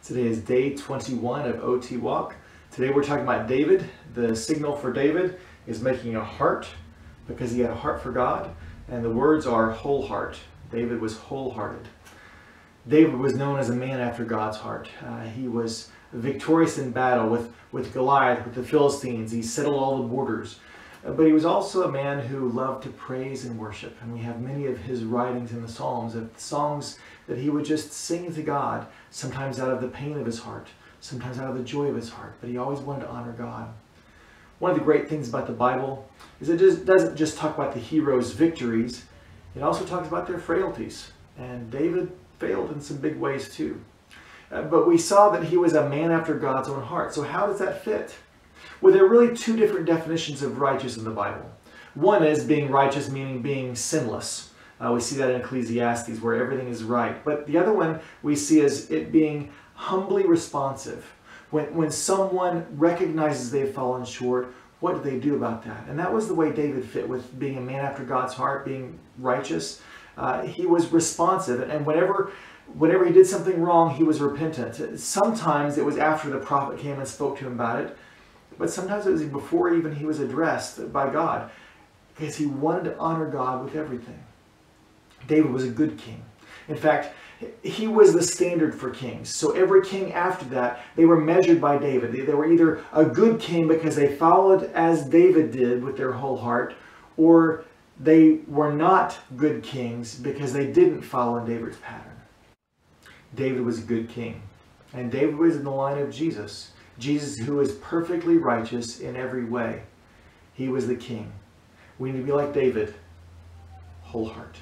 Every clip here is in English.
Today is day 21 of OT Walk. Today we're talking about David. The signal for David is making a heart because he had a heart for God. And the words are whole heart. David was wholehearted. David was known as a man after God's heart. He was victorious in battle with Goliath, with the Philistines. He settled all the borders. But he was also a man who loved to praise and worship. And we have many of his writings in the Psalms, of songs that he would just sing to God, sometimes out of the pain of his heart, sometimes out of the joy of his heart. But he always wanted to honor God. One of the great things about the Bible is it doesn't just talk about the heroes' victories. It also talks about their frailties. And David failed in some big ways too. But we saw that he was a man after God's own heart. So how does that fit? Well, there are really two different definitions of righteous in the Bible. One is being righteous, meaning being sinless. We see that in Ecclesiastes, where everything is right. But the other one we see as it being humbly responsive. When someone recognizes they've fallen short, what do they do about that? And that was the way David fit with being a man after God's heart, being righteous. He was responsive, and whenever he did something wrong, he was repentant. Sometimes it was after the prophet came and spoke to him about it, but sometimes it was before even he was addressed by God, because he wanted to honor God with everything. David was a good king. In fact, he was the standard for kings. So every king after that, they were measured by David. They were either a good king because they followed as David did with their whole heart, or they were not good kings because they didn't follow in David's pattern. David was a good king. And David was in the line of Jesus. Jesus, who is perfectly righteous in every way. He was the king. We need to be like David, whole heart.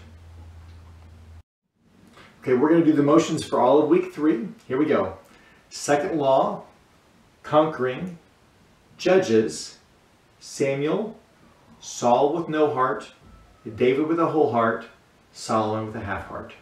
Okay, we're going to do the motions for all of week 3. Here we go. Second law, conquering, Judges, Samuel, Saul with no heart, David with a whole heart, Solomon with a half heart.